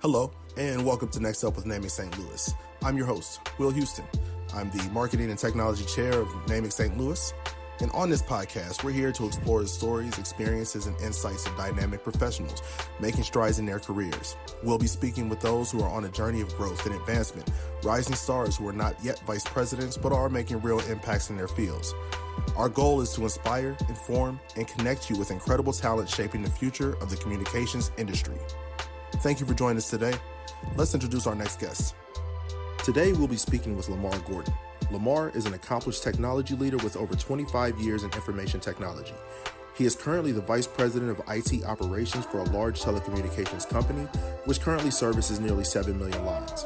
Hello, and welcome to Next Up with Naming St. Louis. I'm your host, Will Houston. I'm the Marketing and Technology Chair of Naming St. Louis. And on this podcast, we're here to explore the stories, experiences, and insights of dynamic professionals making strides in their careers. We'll be speaking with those who are on a journey of growth and advancement, rising stars who are not yet vice presidents but are making real impacts in their fields. Our goal is to inspire, inform, and connect you with incredible talent shaping the future of the communications industry. Thank you for joining us today. Let's introduce our next guest. Today, we'll be speaking with Lamarr Gordon. Lamarr is an accomplished technology leader with over 25 years in information technology. He is currently the Vice President of IT Operations for a large telecommunications company, which currently services nearly 7 million lines.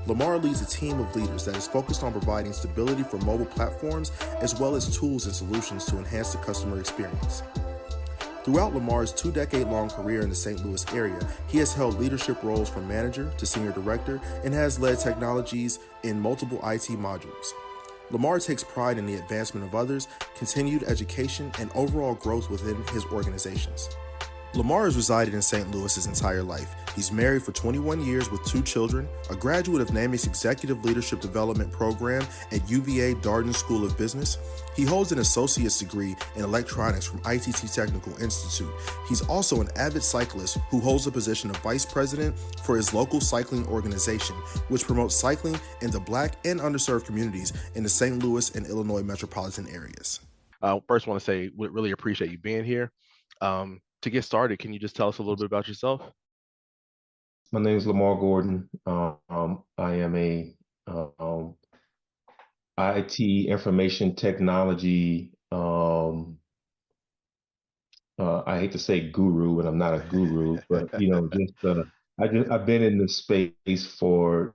Lamarr leads a team of leaders that is focused on providing stability for mobile platforms, as well as tools and solutions to enhance the customer experience. Throughout Lamarr's 2-decade-long career in the St. Louis area, he has held leadership roles from manager to senior director and has led technologies in multiple IT modules. Lamarr takes pride in the advancement of others, continued education, and overall growth within his organizations. Lamarr has resided in St. Louis his entire life. He's married for 21 years with 2 children, a graduate of NAMI's Executive Leadership Development Program at UVA Darden School of Business. He holds an associate's degree in electronics from ITT Technical Institute. He's also an avid cyclist who holds the position of vice president for his local cycling organization, which promotes cycling in the Black and underserved communities in the St. Louis and Illinois metropolitan areas. First, I want to say we really appreciate you being here. To get started, can you just tell us a little bit about yourself? My name is Lamarr Gordon. I am a IT information technology. I hate to say guru, and I'm not a guru, but I've been in this space for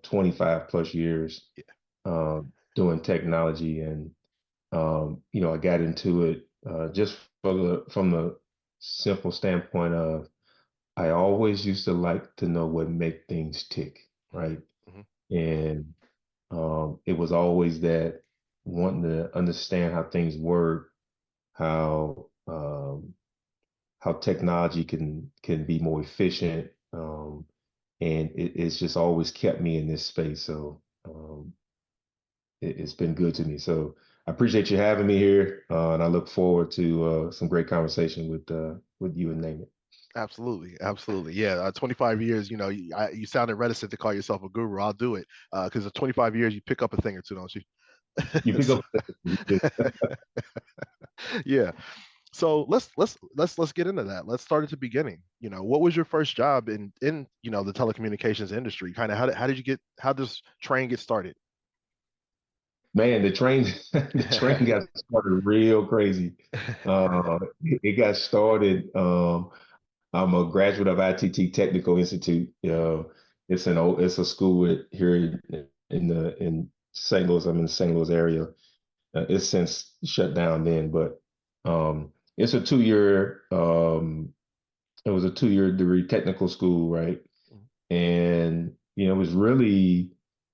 25 plus years, doing technology, and I got into it just from the simple standpoint of I always used to like to know what make things tick, right? Mm-hmm. And it was always that wanting to understand how things work, how technology can be more efficient, and it's just always kept me in this space. So it's been good to me. So I appreciate you having me here, and I look forward to some great conversation with you and Name It. Absolutely. Yeah, 25 years, you sounded reticent to call yourself a guru. I'll do it because at 25 years, you pick up a thing or two, don't you? You pick up. Yeah. So let's get into that. Let's start at the beginning. What was your first job in the telecommunications industry? Kind of how did this train get started? Man, the train got started real crazy. It got started. I'm a graduate of ITT Technical Institute. It's a school here in St. Louis. I'm in the St. Louis area. It's since shut down then, but it's a 2-year. It was a 2-year degree technical school, right? And it was really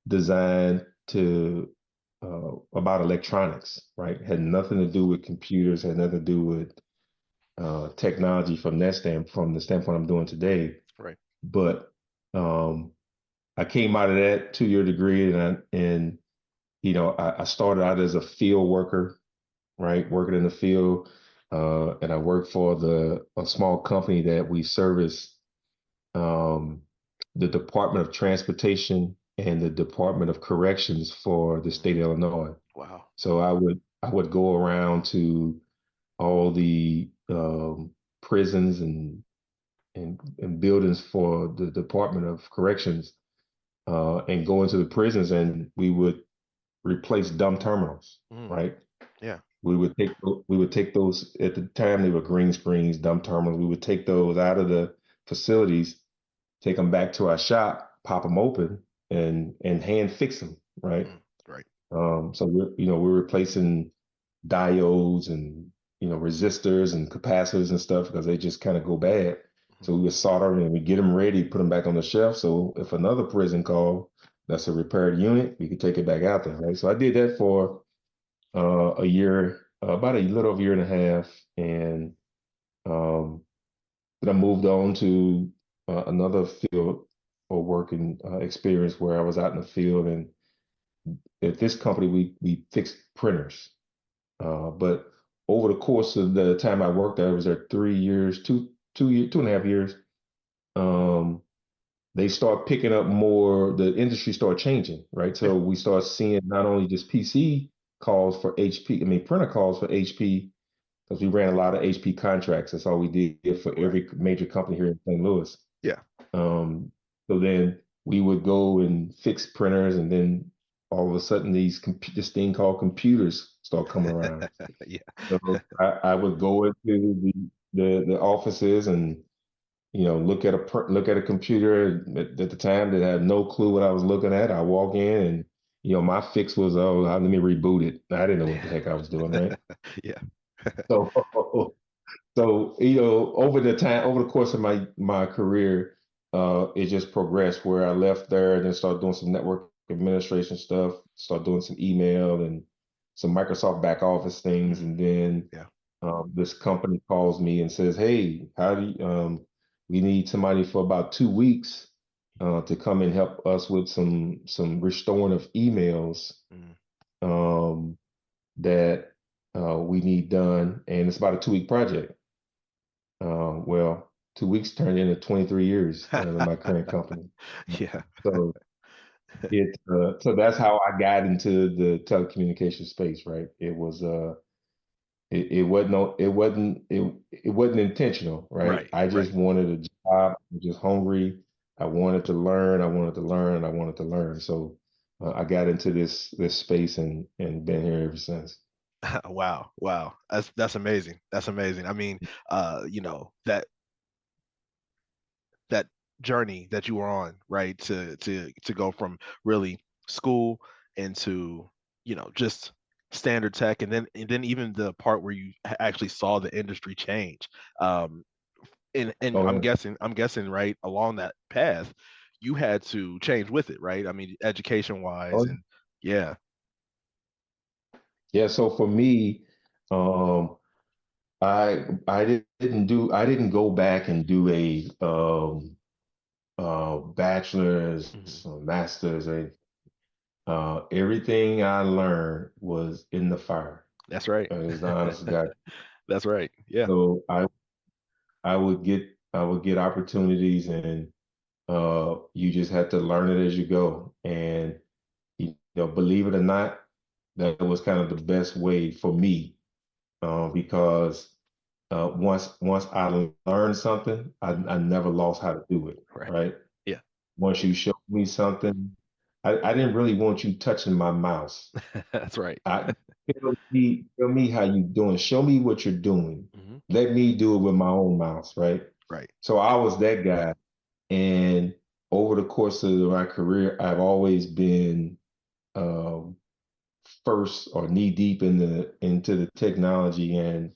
designed to about electronics, right? Had nothing to do with computers. Had nothing to do with technology from the standpoint I'm doing today. Right. But I came out of that 2-year degree, and I started out as a field worker, right? Working in the field, and I worked for a small company that we service the Department of Transportation and the Department of Corrections for the state of Illinois. Wow. So I would go around to all the prisons and buildings for the Department of Corrections, and go into the prisons, and we would replace dumb terminals, right? Yeah. We would take those, at the time they were green screens, dumb terminals. We would take those out of the facilities, take them back to our shop, pop them open, and hand fix them, right? Right. So we're replacing diodes and resistors and capacitors and stuff because they just kind of go bad. So we would solder them and we get them ready, put them back on the shelf. So if another prison called, that's a repaired unit, we could take it back out there, right? So I did that for a year, about a little over a year and a half, and then I moved on to another field or working experience where I was out in the field, and at this company we fixed printers. But over the course of the time I worked there, I was there 3 years, 2.5 years. Um, they start picking up more. The industry started changing, right? Yeah. So we start seeing not only just PC calls for HP, I mean printer calls for HP, because we ran a lot of HP contracts. That's all we did for Right. every major company here in St. Louis. Yeah. So then we would go and fix printers, and then all of a sudden this thing called computers start coming around. Yeah. So I would go into the offices and look at a computer at the time that had no clue what I was looking at. I walk in and my fix was, oh, let me reboot it. I didn't know what the heck I was doing, right? Yeah. So so over the course of my career, it just progressed where I left there and then started doing some network administration stuff, started doing some email and some Microsoft back office things, and then Yeah. this company calls me and says, "Hey, how do you, we need somebody for about 2 weeks to come and help us with some restoring of emails Mm. um, that we need done, and it's about a 2 week project." Well, 2 weeks turned into 23 years in my current company. Yeah. So so that's how I got into the telecommunications space, right? It wasn't intentional, right? Right. I just Right. wanted a job. I was just hungry. I wanted to learn. I wanted to learn. And I wanted to learn. So I got into this space and been here ever since. Wow. Wow. That's amazing. That's amazing. I mean, that journey that you were on, right? To go from really school into, just standard tech, and then even the part where you actually saw the industry change. Um, and Oh I'm yeah. guessing right along that path, you had to change with it, right? I mean, education Oh wise, yeah. and yeah. Yeah. So for me, um, I didn't go back and do a bachelor's Mhm. or master's. Everything I learned was in the fire. That's right. Is the honest to God. That's right. Yeah. So I would get opportunities, and you just had to learn it as you go. And believe it or not, that was kind of the best way for me, because once I learned something, I never lost how to do it. Right. Right. Yeah. Once you showed me something, I didn't really want you touching my mouse. That's right. I tell me how you doing. Show me what you're doing. Hmm. Let me do it with my own mouse, right? Right. So I was that guy. And over the course of my career, I've always been um, first or knee deep into the technology and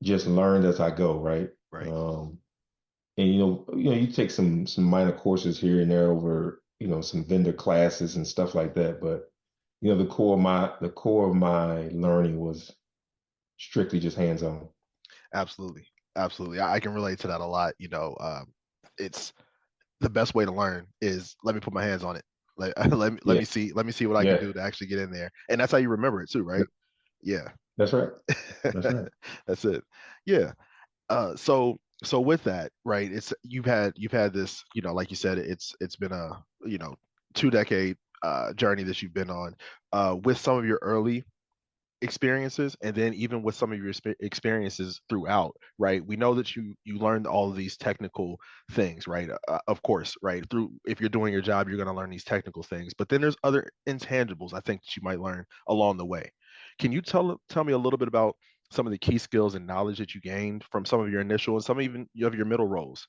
just learned as I go, right? Right. Um, and you take some minor courses here and there over some vendor classes and stuff like that, but the core of my learning was strictly just hands on. Absolutely. Absolutely. I can relate to that a lot. It's the best way to learn is let me put my hands on it. Like let Yeah, me see what I can yeah, do to actually get in there. And that's how you remember it too, right? Yeah. that's right. That's right. That's it. Yeah. So with that, right, it's you've had this, like you said, it's been a, 2 decade journey that you've been on, with some of your early experiences, and then even with some of your experiences throughout, right? We know that you learned all of these technical things, right? Of course, right? Through, if you're doing your job, you're going to learn these technical things, but then there's other intangibles I think that you might learn along the way. Can you tell me a little bit about some of the key skills and knowledge that you gained from some of your initial and some even of your middle roles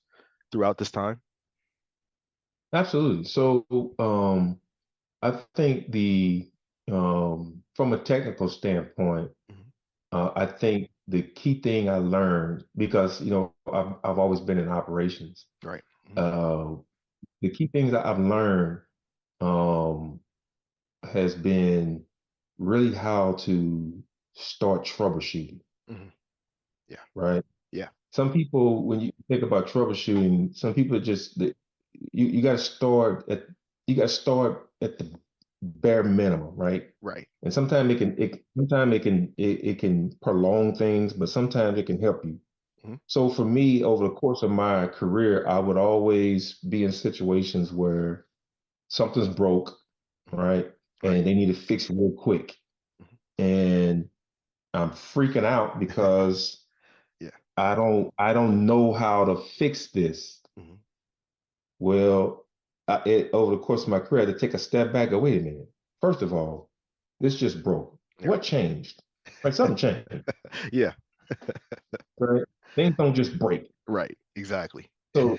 throughout this time? Absolutely. So I think the from a technical standpoint, Mhm. I think the key thing I learned, because I've always been in operations. Right. Mhm. Uh, the key things that I've learned um, has been really how to start troubleshooting. Mhm. Yeah. Right. Yeah. Some people, when you think about troubleshooting, some people just you got to start at the bare minimum, right? Right. And sometimes it can prolong things, but sometimes it can help you. Mhm. So for me, over the course of my career, I would always be in situations where something's broke, Mhm. right? Right. And they need to fix it real quick. Mhm. And I'm freaking out because Yeah. I don't know how to fix this. Mhm. Well, over the course of my career, I had to take a step back and go, wait a minute. First of all, this just broke. Yeah. What changed? Right? Something changed, Yeah. right? Things don't just break. Right. Exactly. So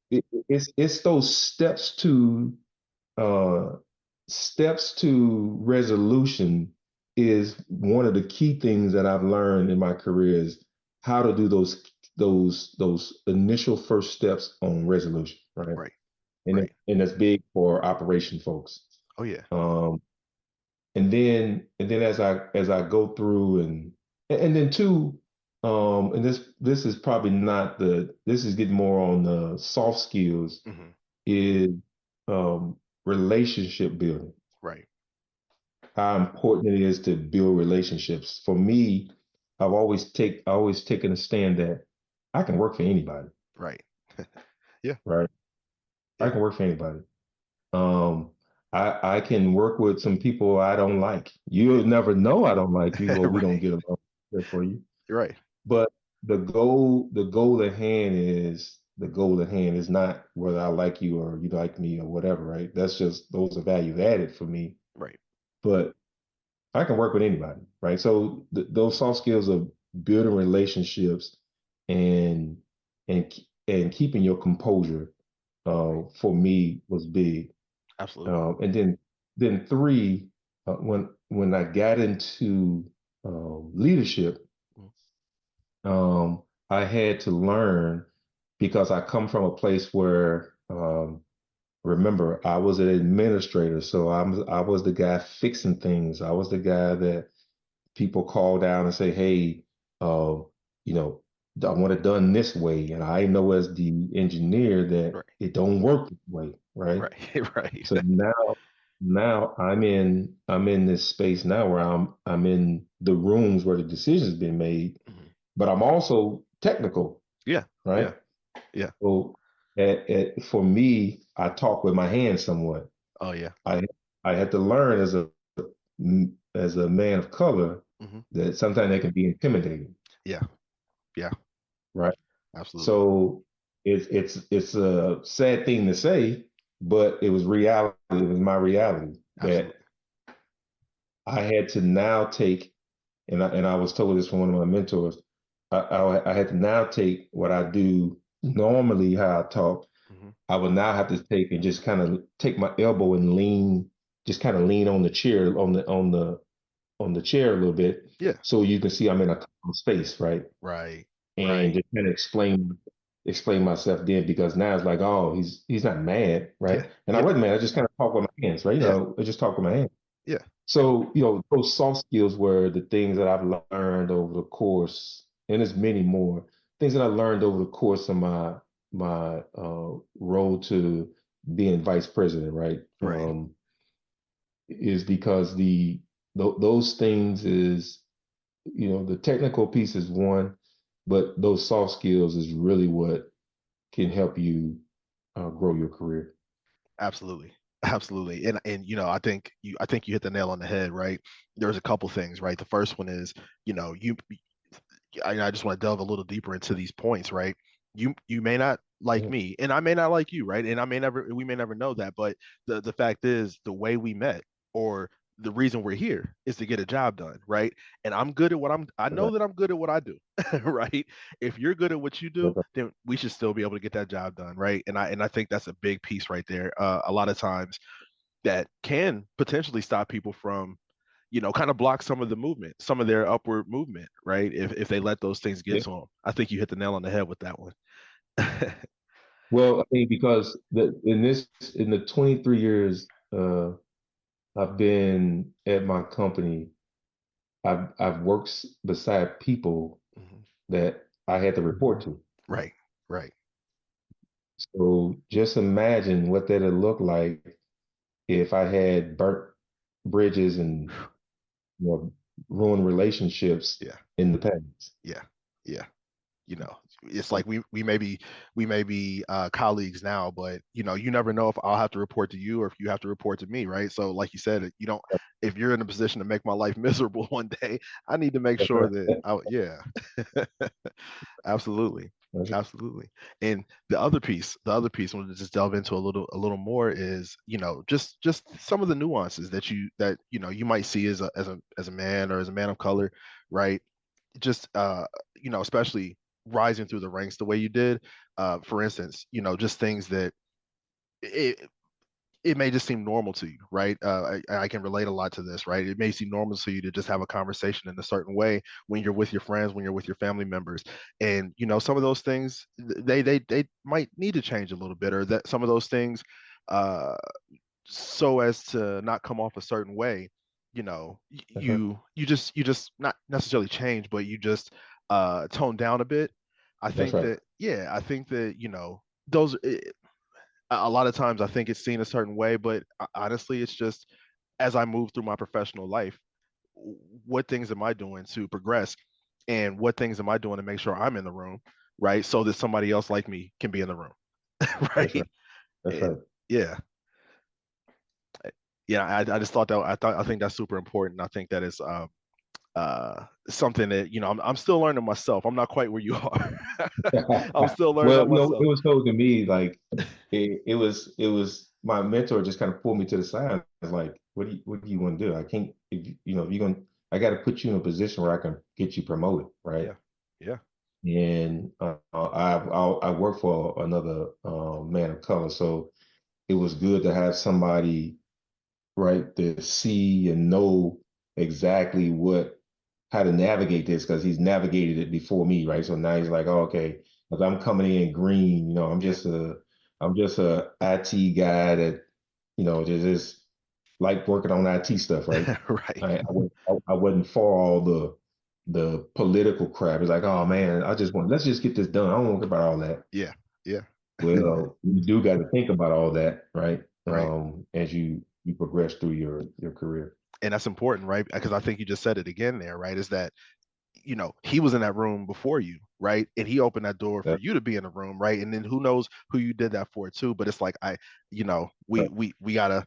it's those uh, steps to resolution is one of the key things that I've learned in my career is how to do those initial first steps on resolution, right? Right. And Right. that's big for operation folks. Oh yeah. Um, and then as I go through and then two, and this is probably not this is getting more on the soft skills Mhm. is um, relationship building. Right. How important it is to build relationships. For me, I always taken a stand that I can work for anybody, Right. Yeah. right? I Yeah. can work for anybody. Um, I can work with some people I don't like. You'll never know I don't like you or we don't Right. get along. Good for you. Right. But the goal at hand is not whether I like you or you like me or whatever, right? That's just those are value added for me. Right. But I can work with anybody, right? So those soft skills of building relationships and and keeping your composure Right. for me was big. Absolutely. And then three, when I got into leadership, Mhm. I had to learn because I come from a place where remember I was an administrator, so I was the guy fixing things. I was the guy that people call down and say, "Hey, uh, you know, I want it done this way," and I know as the engineer that Right. it don't work this way, right? Right. Right. So now I'm in this space now where I'm in the rooms where the decisions been made, Mhm. but I'm also technical, Yeah. Yeah. right? Yeah. So for me, I talk with my hands somewhat. Oh yeah. I I had to learn as a man of color Mhm. that sometimes they can be intimidating, Yeah. Yeah. right? Absolutely. So it's a sad thing to say, but it was reality. It was my reality that Absolutely. I had to now take, and I was told this from one of my mentors. I had to now take what I do normally, how I talk. Mhm. I would now have to take and just kind of take my elbow and lean, just kind of lean on the chair, on the chair a little bit, Yeah. so you can see I'm in a calm space, right? Right. And Right. just kind of explain myself then because now it's like, oh, he's not mad, Yeah. right? And I Yeah. wasn't mad. I just kind of talk with my hands, right? Yeah. I just talk with my hands. Yeah. So, those soft skills were the things that I've learned over the course, and there's many more things that I learned over the course of my role to being vice president, right? Right. Is because those things is, the technical piece is one, but those soft skills is really what can help you grow your career. Absolutely. Absolutely. And I think you hit the nail on the head, right? There's a couple things, right? The first one is, you I just want to delve a little deeper into these points, right? You may not like Yeah. me, and I may not like you, right? And we may never know that, but the fact is, the way we met, or the reason we're here, is to get a job done, right? And I know Right. that I'm good at what I do, right? If you're good at what you do, Okay. then we should still be able to get that job done, right? And I think that's a big piece right there. A lot of times that can potentially stop people from kind of block some of the movement, some of their upward movement, right? If they let those things get Yeah. to them. I think you hit the nail on the head with that one. Well, I mean, because in the 23 years I've been at my company, I've worked beside people Mhm. that I had to report to. Right, right. So just imagine what that'd look like if I had burnt bridges and, you know, ruined relationships Yeah, in the past. yeah, yeah. You know, it's like we may be colleagues now, but you know, you never know if I'll have to report to you or if you have to report to me, right? So, like you said, you don't. If you're in a position to make my life miserable one day, I need to make That's sure right. that yeah, absolutely, That's absolutely. And the other piece I want to just delve into a little more is, you know, just some of the nuances that you know you might see as a man or as a man of color, right? Just you know, especially rising through the ranks the way you did. For instance, you know, just things that it it may just seem normal to you, right? I can relate a lot to this, right? It may seem normal to you to just have a conversation in a certain way when you're with your friends, when you're with your family members, and you know some of those things they might need to change a little bit, or that some of those things, uh, so as to not come off a certain way, you know, that's right. you just not necessarily change, but you just tone down a bit. I That's think right. that yeah, I think that, you know, those a lot of times I think it's seen a certain way, but honestly, it's just as I move through my professional life, what things am I doing to progress, and what things am I doing to make sure I'm in the room, right? So that somebody else like me can be in the room, That's right? right. That's And right. yeah, yeah, I just thought that I think that's super important. I think that is something that, you know, I'm still learning myself. I'm not quite where you are. I'm still learning Well, that it myself. was told to me like it was my mentor just kind of pulled me to the side. It's like, what do you want to do? I can't, if you know, if you're going, I got to put you in a position where I can get you promoted, right? Yeah, yeah, And I work for another man of color, so it was good to have somebody, right, to see and know exactly how to navigate this because he's navigated it before me, right? So now he's like, oh, okay, because I'm coming in green, you know, yeah, I'm just a IT guy that, you know, just like working on IT stuff, right? right. I wasn't for all the political crap. It's like, oh Mhm. man, let's just get this done. I don't want to about all that. Yeah, yeah, Well, you do got to think about all that, right? right. As you progress through your career. And that's important, right? Because I think you just said it again there, right? Is that, you know, he was in that room before you, right? And he opened that door for That's you to be in the room, right? And then who knows who you did that for too. But it's like you know, we right. we we gotta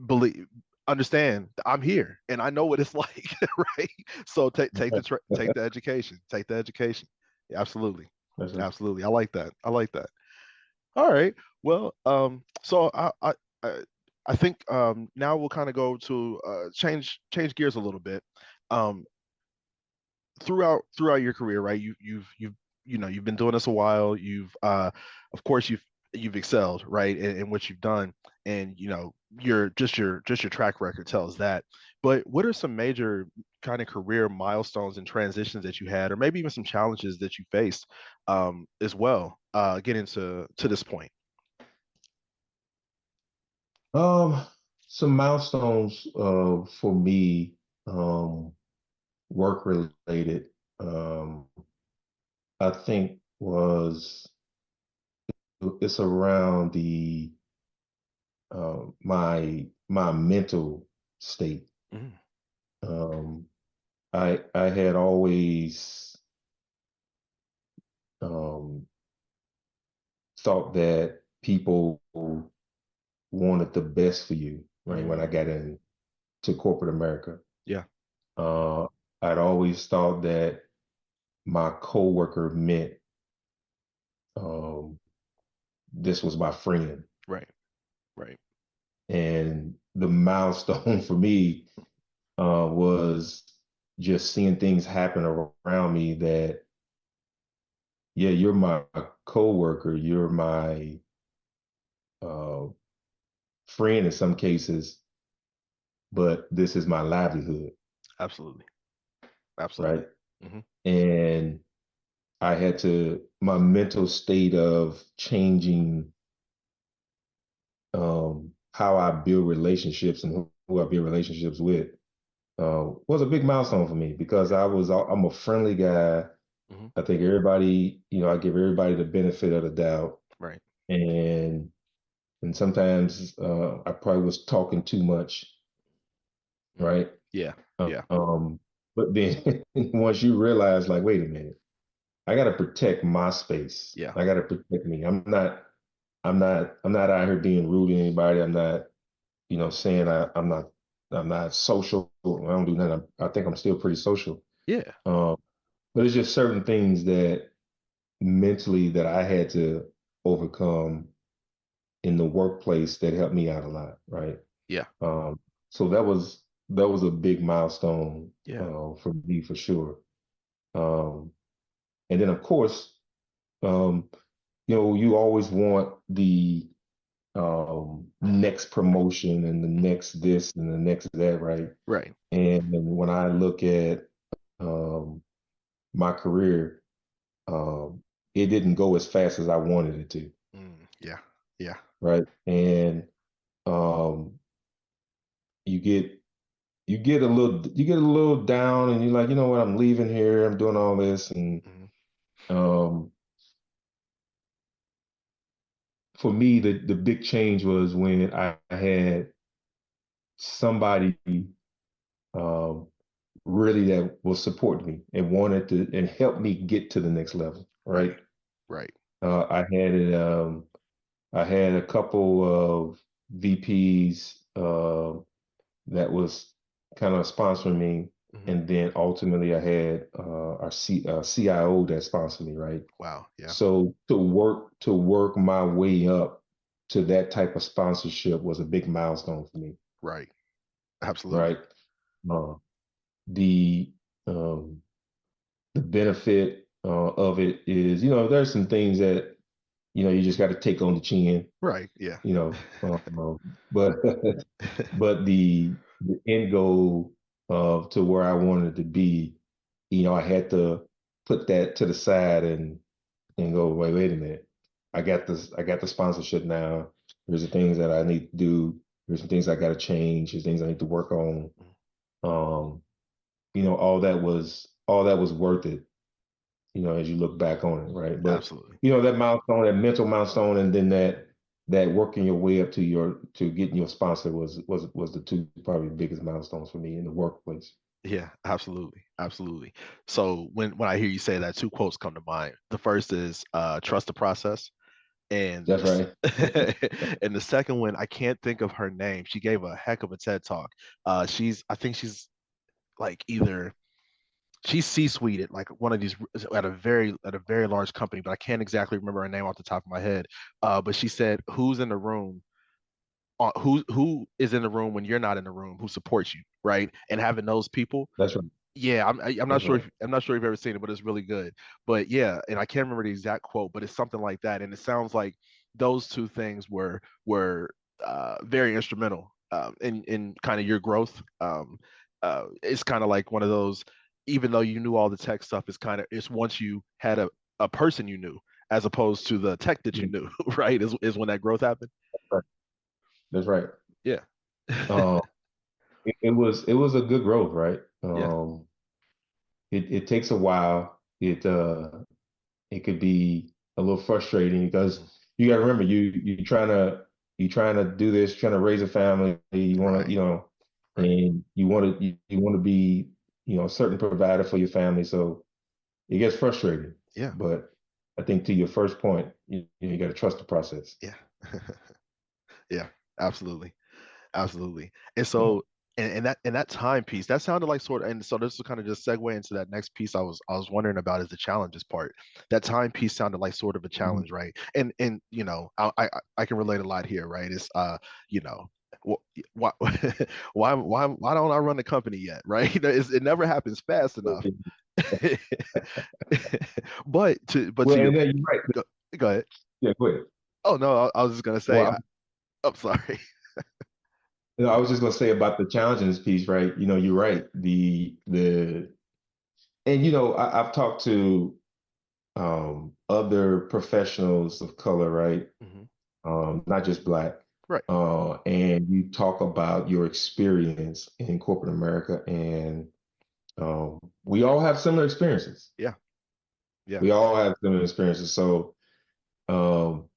believe, understand I'm here and I know what it's like, right? So take the education, take the education. Yeah, absolutely, That's right. absolutely. I like that. I like that. All right. Well, so I, I think now we'll kind of go to change gears a little bit. Um, throughout your career, right? You've you know, you've been doing this a while. You've of course you've excelled, right, in what you've done, and you know your track record tells that. But what are some major kind of career milestones and transitions that you had, or maybe even some challenges that you faced as well, getting to this point? Um, some milestones for me, um, work related, I think was it's around the my mental state. Mhm. Um, I had always um, thought that people wanted the best for you, right? When I Mm, got into corporate America, yeah. uh, I'd always thought that my coworker meant um, this was my friend. Right. Right. And the milestone for me was just seeing things happen around me that, yeah, you're my coworker, you're my uh, friend in some cases, but this is my livelihood, Absolutely. Absolutely. right? Hmm. And my mental state of changing how I build relationships and who I build relationships with was a big milestone for me because Right. I'm a friendly guy. Hmm. I think everybody, you know, I give everybody the benefit of the doubt. Right. and sometimes I probably was talking too much, right? Yeah. Uh, Yeah. Um, but then once you realize, like, wait a minute, I got to protect my space. Yeah. I got to protect me. I'm not out here being rude to anybody. I'm not, saying I'm not social. I don't do nothing. I think I'm still pretty social. Yeah. Um, but it's just certain things that mentally that I had to overcome in the workplace that helped me out a lot, right? Yeah. Um, so that was a big milestone Yeah. for me for sure. Um, and then of course, um, you always want the next promotion and the next this and the next that, right? Right. And when I look at um, my career, it didn't go as fast as I wanted it to, Yeah. Yeah. right? And um, you get you get a little down, and you're like, you know what, I'm leaving here, I'm doing all this, and Mhm. um, for me, the big change was when I had somebody um, really that will support me and wanted to and help me get to the next level, Right. right? Right. Uh, I had it. I had a couple of VPs that was kind of sponsoring me, Mhm. and then ultimately I had our CIO that sponsored me, right? Wow. Yeah. So to work my way up to that type of sponsorship was a big milestone for me, Right. Absolutely. right? Uh, the um, the benefit of it is, there's some things that you just got to take on the chin, Right. Yeah. you know, but but the end goal of to where I wanted to be, I had to put that to the side and go, wait a minute. I got the sponsorship now. There's the things that I need to do. There's some things I got to change. There's things I need to work on. Mhm. Um, all that was worth it, as you look back on it, right? But Absolutely. that milestone, that mental milestone, and then that working your way up to getting your sponsor was the two probably biggest milestones for me in the workplace. Yeah, absolutely. Absolutely. So when I hear you say that, two quotes come to mind. The first is trust the process. And That's right. and the second one, I can't think of her name. She gave a heck of a TED talk. I think she's like either she's C-suite at like one of these at a very large company, but I can't exactly remember her name off the top of my head. But she said, "Who's in the room? Who is in the room when you're not in the room? Who supports you, right? And having those people." That's right. Yeah, I'm not That's sure right. if I'm not sure if you've ever seen it, but it's really good. But yeah, and I can't remember the exact quote, but it's something like that. And it sounds like those two things were very instrumental in kind of your growth. It's kind of like one of those, even though you knew all the tech stuff, it's once you had a person you knew as opposed to the tech that you Yeah, knew, right? Is when that growth happened. right. That's right. Yeah. Um, it was a good growth, right? Yeah. It takes a while. It could be a little frustrating because Mhm. you got to remember you trying to do this, trying to raise a family. You want to, Right. Right. and you want to be a certain provider for your family. So it gets frustrating. Yeah. But I think to your first point, you got to trust the process. Yeah. Yeah. Absolutely. Absolutely. And Yeah. so and that timepiece, that sounded like sort of, and so this will kind of just segue into that next piece I was wondering about is the challenges part. That timepiece sounded like sort of a Mhm. challenge, right? And I can relate a lot here, right? It's you know, why why don't I run the company yet, right? It never happens fast enough. But to Well, your and then you're right. go, go ahead. Yeah, go ahead. Oh no, I was just gonna say Well, I'm sorry. I was just gonna say about the challenges piece, right? You're right. And I've talked to other professionals of color, right? Mhm. Not just black. Right. And you talk about your experience in corporate America, and we all have similar experiences. Yeah. Yeah. We all have similar experiences. So, um,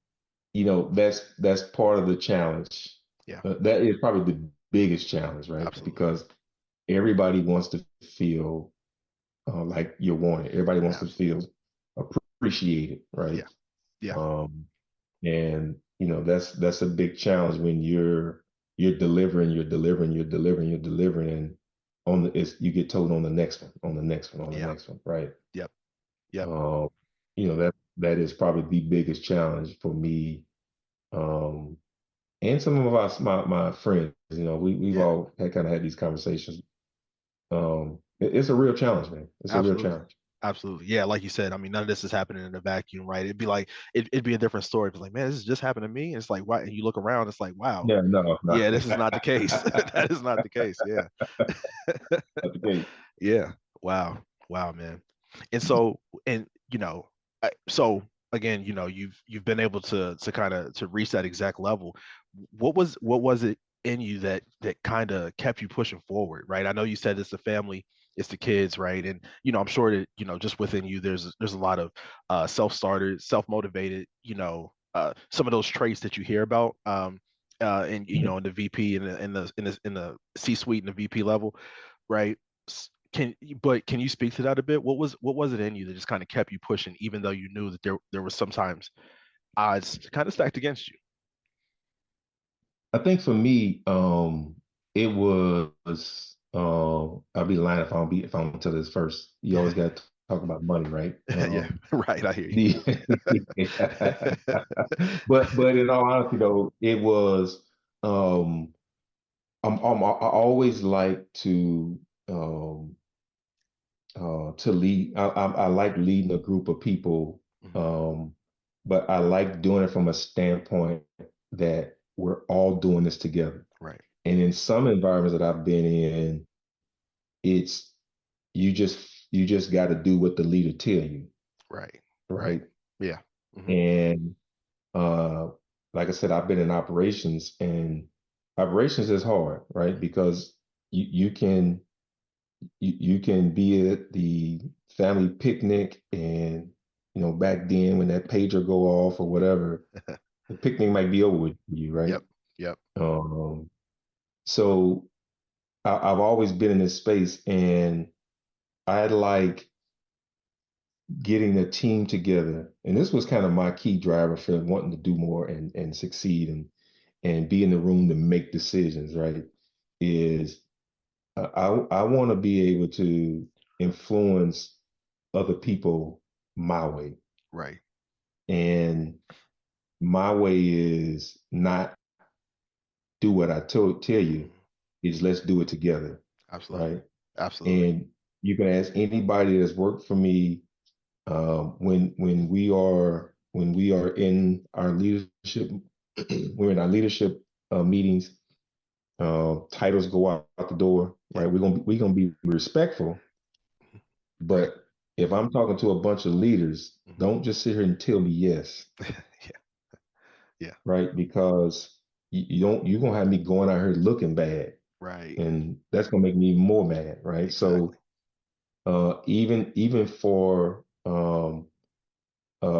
that's part of the challenge. Yeah, That is probably the biggest challenge, right? absolutely. Because everybody wants to feel like you're wanted. Everybody wants to Absolutely. feel appreciated, right? Yeah. Yeah. Um, and that's a big challenge when you're delivering, you're delivering, and you get told on the next one, on the next one, on the Yeah. next one, right? Yep. Yep. Um, that is probably the biggest challenge for me, um, and some of us, my friends. We've Yeah. all had these conversations. It's a real challenge, man. It's a real Absolutely. challenge. Absolutely. Yeah, like you said, I mean, none of this is happening in a vacuum, right? It'd be like it'd be a different story. It's like, man, this has just happened to me. And it's like, why? And you look around, it's like, wow, Yeah, no, no, yeah, this is not the case. That is not the case. Yeah. not the case. Yeah. Wow. Wow, man. And so, and so again, you've been able to kind of to reach that exact level. What was it in you that kind of kept you pushing forward, right? I know you said it's the family, it's the kids, right? And I'm sure that just within you, there's a lot of self-started, self-motivated, some of those traits that you hear about, and in the VP and in the C-suite and the VP level, right? Can you speak to that a bit? What was it in you that just kind of kept you pushing, even though you knew that there was sometimes odds kind of stacked against you? I think for me, it was. I'll be lying if I don't tell this first. You always got to talk about money, right? Yeah, right. I hear you. The but in all honesty, though, it was. Um, I always like um, to lead. I like leading a group of people, Mhm. um, but I like doing it from a standpoint that we're all doing this together. Right, And in some environments that I've been in, it's you just got to do what the leader tell you, right, right. right? Yeah. Hmm. And uh, like I said, I've been in operations, and operations is hard, right? Because you can be at the family picnic, and back then when that pager go off or whatever, the picnic might be over with you, right? Yep. Yep. Um, so I've always been in this space, and I like getting a team together. And this was kind of my key driver for wanting to do more and succeed and be in the room to make decisions, right? Is I want to be able to influence other people my way. Right. And my way is not do what I tell you, Mhm. is let's do it together, Absolutely. right? Absolutely. And you can ask anybody that's worked for me, when we are in our leadership we're in our leadership meetings. Titles go out the door, right? Yep. We're gonna be respectful, Right. but if I'm talking to a bunch of leaders, Hmm. don't just sit here and tell me yes, Yeah. Yeah. right? Because you're gonna have me going out here looking bad, Right. and that's gonna make me even more mad, right? Exactly. So even for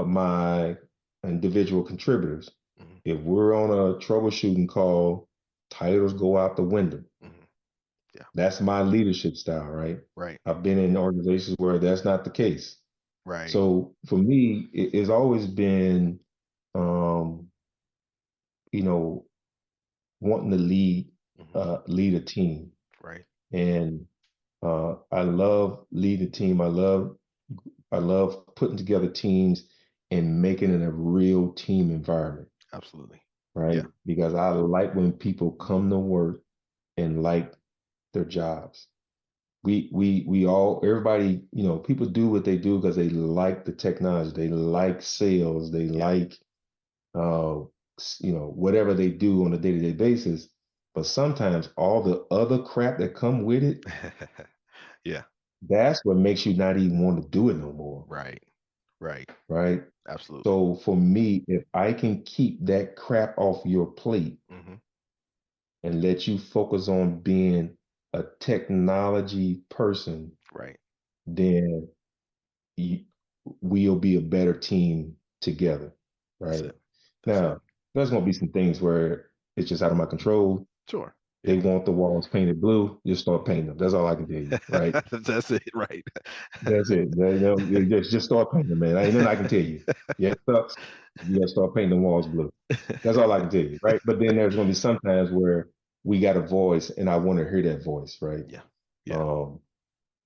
my individual contributors, Hmm. if we're on a troubleshooting call, titles go out the window. Hmm. Yeah. That's my leadership style, right? Right. I've been in organizations where that's not the case. Right. So for me, it's always been, um, you know, wanting to lead, Hmm. lead a team, Right. and I love leading a team. I love putting together teams and making it a real team environment, Absolutely. right? Yeah. Because I like when people come to work and like their jobs. We all, everybody, people do what they do because they like the technology, they like sales, they Yeah. like uh whatever they do on a day-to-day basis. But sometimes all the other crap that come with it, Yeah. that's what makes you not even want to do it no more, Right. Right. right? Absolutely. So for me, if I can keep that crap off your plate Hmm. and let you focus on being a technology person, Right. then you, we'll be a better team together, That's right? it. That's it. Now, there's going to be some things where it's just out of my control. Sure. They Yeah. want the walls painted blue, just start painting them. That's all I can tell you, right? That's it. Right. That's it. Just start painting them, man. Ain't nothing I can tell you. Yeah, it sucks. You got to start painting the walls blue. That's all I can tell you, right? But then there's going to be some times where we got a voice, and I want to hear that voice, right? Yeah. Yeah. Um,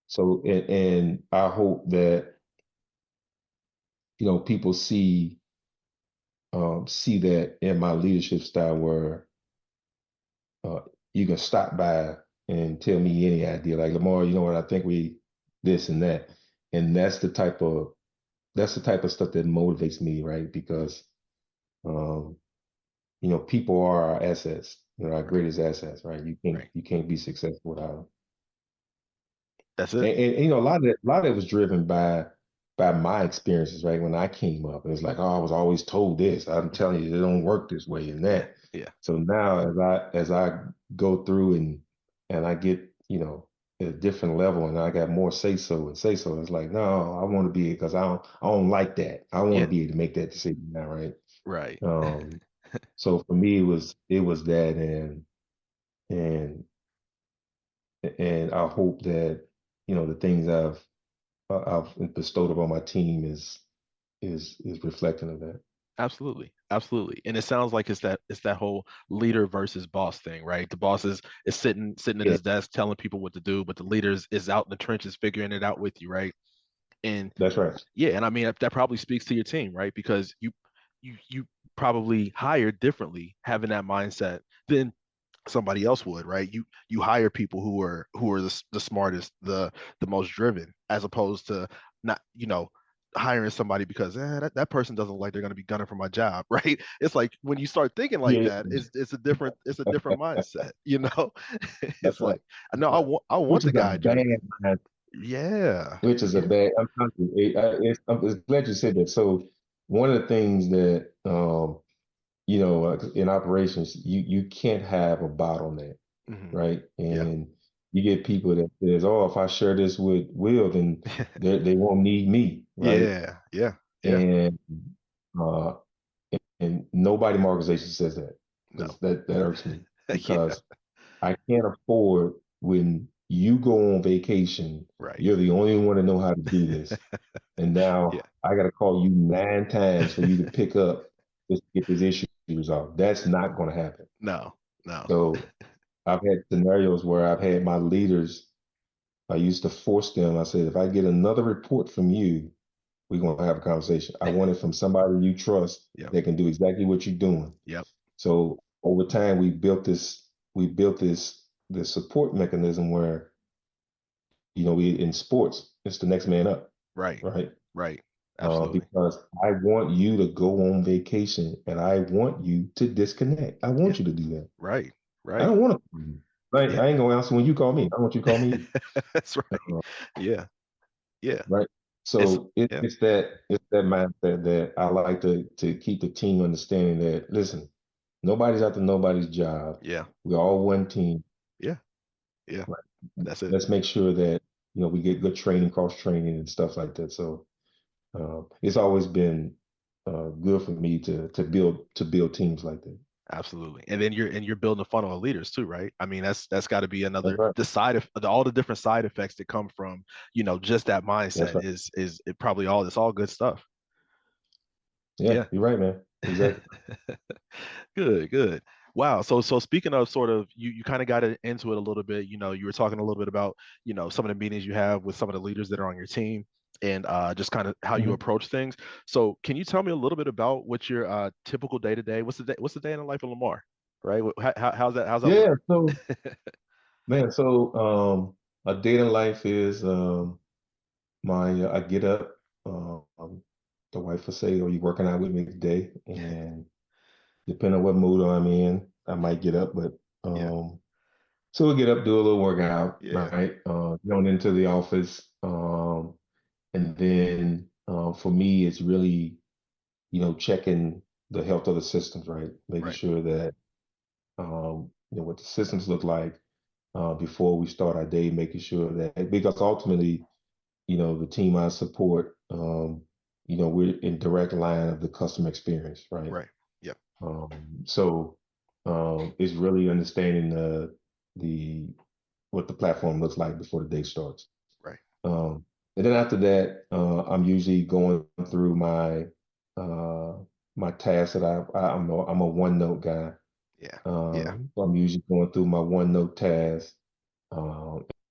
so, and I hope that people see that in my leadership style where uh, you can stop by and tell me any idea, like Lamarr, you know what, I think we this and that, and that's the type of stuff that motivates me, right? Because um, people are our assets, our Right. greatest assets, right? You can't Right. you can't be successful without them. That's it. And a lot of it was driven by my experiences, right? When I came up, it was like, oh, I was always told this. I'm telling you, it don't work this way and Yeah. that. Yeah. So now, as I go through and I get at a different level, and I got more say so. It's like, no, I want to be because I don't like that. I want to Yeah. be able to make that decision now, right? Right. Um, so for me, it was that, and and I hope that the things I've bestowed upon my team is reflecting of that. Absolutely. Absolutely. And it sounds like it's that whole leader versus boss thing, right? The boss is sitting at Yeah, his desk telling people what to do, but the leader is out in the trenches figuring it out with you, right? And that's right. yeah, and I mean that probably speaks to your team, right? Because you probably hired differently having that mindset than somebody else would, right? You hire people who are the smartest, the most driven, as opposed to not, hiring somebody because that person doesn't look like they're going to be gunning for my job, right? It's like when you start thinking like Yeah, that, it's a different mindset, you know. that's It's right. like no, I want Which the is a guy bad driven. mind. Yeah, Which is a yeah, bad. I'm telling you, I'm glad you said that. So one of the things that in operations, you can't have a bottleneck, hmm, right? yeah, And you get people that says, "Oh, if I share this with Will, then they won't need me," right? yeah, yeah, yeah. And uh, and nobody in my organization says that No, because that irks me yeah, because I can't afford when you go on vacation, right, you're the only one to know how to do this. And yeah, now I got to call you 9 times for you to pick up just to get this issue resolved. That's not going to happen. no, no, So I've had scenarios where I've had my leaders, I used to force them. I said, if I get another report from you, we're going to have a conversation. I want it from somebody you trust yep, that can do exactly what you're doing. yep, So over time, we built this support mechanism where we in sports, it's the next man up, right, right? right, absolutely, Because I want you to go on vacation and I want you to disconnect. I yeah, want you to do that. right, I right, don't want to. Right? yeah. I ain't gonna answer when you call me. I want you to call me. That's right. Uh, Yeah, yeah. right. It's So it, yeah, it's that mindset that I like to keep the team understanding that listen, nobody's after nobody's job. yeah, We're all one team. yeah, yeah. Right. That's it. Let's make sure that we get good training, cross training, and stuff like that. So it's always been good for me to build teams like that. Absolutely. And then you're building a funnel of leaders too, right? I mean, that's got to be That's another right. all the different side effects that come from, just that That's mindset right. is it probably all it's all good stuff. Yeah, Yeah. you're right, man. Exactly. Good, good. Wow. So speaking of sort of you kind of got into it a little bit, you were talking a little bit about, some of the meetings you have with some of the leaders that are on your team and just kind of how you Mhm. approach things. So can you tell me a little bit about what your typical day to day, what's the day in the life of Lamar? Right? How's that look? Yeah. So, man, a day in life is I get up. The wife will say, "Are you working out with me today?" And depending on what mood I'm in, I might get up. But Yeah. so we'll get up, do a little workout, Yeah. right? Going into the office, and then for me, it's really checking the health of the systems, right? Making Right. sure that what the systems look like before we start our day, making sure that because ultimately, the team I support, we're in direct line of the customer experience, right? Right. Yeah. So it's really understanding the what the platform looks like before the day starts. Right. Um, and then after that, I'm usually going through uh, my tasks that I'm a OneNote guy. Yeah. Yeah. So I'm usually going through my OneNote tasks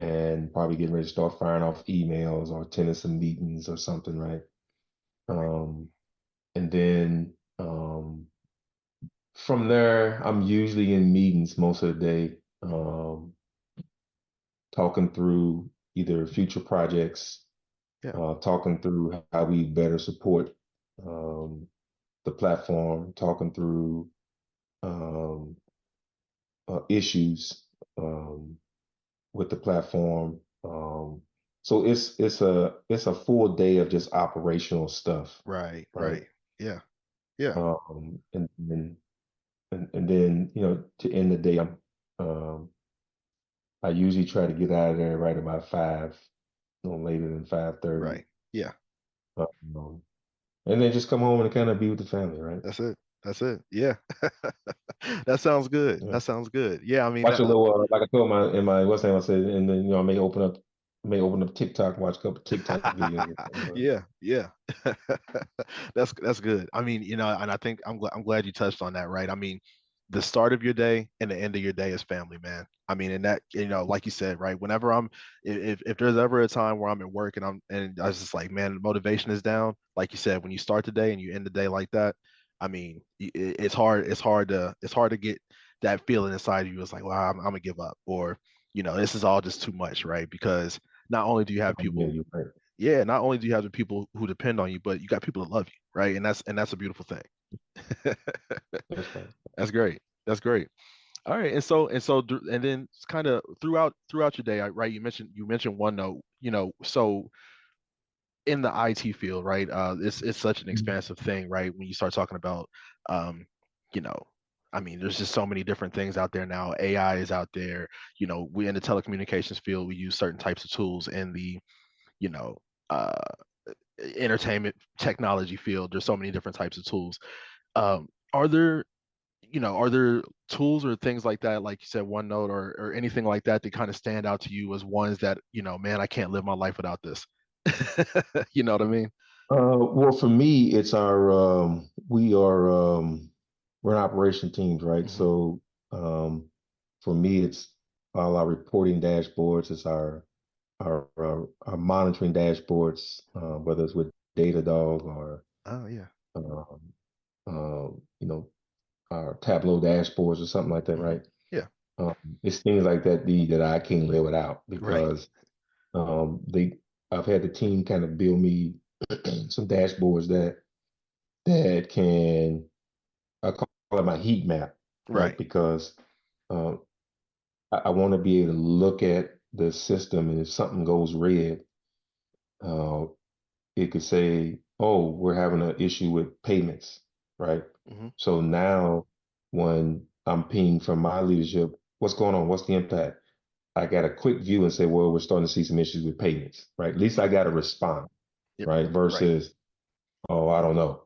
and probably getting ready to start firing off emails or attending some meetings or something, right? Right. Um, and then from there, I'm usually in meetings most of the day, talking through either future projects, Yeah. talking through how we better support um, the platform, talking through um, issues with the platform. So it's a full day of just operational stuff, Right. right? Right. Yeah. Yeah. And then to end the day, um, I usually try to get out of there right about 5, no later than 5:30. Right. Yeah. Um, and then just come home and kind of be with the family, right? That's it. That's it. Yeah. That sounds good. Yeah. That sounds good. Yeah. I mean, Watch a little, like I told my in my what's name I said, and then I may open up TikTok and watch a couple TikTok videos. yeah, yeah. That's good. I mean, and I think I'm glad you touched on that, right? I mean, the start of your day and the end of your day is family, man. I mean, and that, like you said, right? Whenever if there's ever a time where I'm at work and I was just like, man, the motivation is down. Like you said, when you start the day and you end the day like that, I mean, it's hard. It's hard to get that feeling inside of you. It's like, well, I'm gonna give up, or this is all just too much, right? Because not only do you have Yeah, people, you're right. yeah, not only do you have the people who depend on you, but you got people that love you, right? And that's a beautiful thing. That's right. That's great. That's great. All right, and then kind of throughout your day, right? You mentioned OneNote. So in the IT field, right? It's such an Mhm. expansive thing, right? When you start talking about, um, you know, I mean, there's just so many different things out there now. AI is out there. We in the telecommunications field, we use certain types of tools in the, you know, uh, entertainment technology field. There's so many different types of tools. Are there tools or things like that, like you said, OneNote or anything like that, that kind of stand out to you as ones that, man, I can't live my life without this. You know what I mean? Well, for me, it's we're an operation teams, right? Hmm. So for me, it's all our reporting dashboards, it's our monitoring dashboards, whether it's with Datadog or Oh yeah. um, you know our Tableau dashboards or something like that, Hmm. right? Yeah. Um, it's things like that that I can't live without Right. because they I've had the team kind of build me some dashboards that can I call it my heat map, right? Right. Because um, I want to be able to look at the system, and if something goes red, uh, it could say, "Oh, we're having an issue with payments," right? Hmm. So now, when I'm pinged from my leadership, what's going on? What's the impact? I got a quick view and say, "Well, we're starting to see some issues with payments," right? At least I got to respond, Yep. right? Right. Versus, "Oh, I don't know."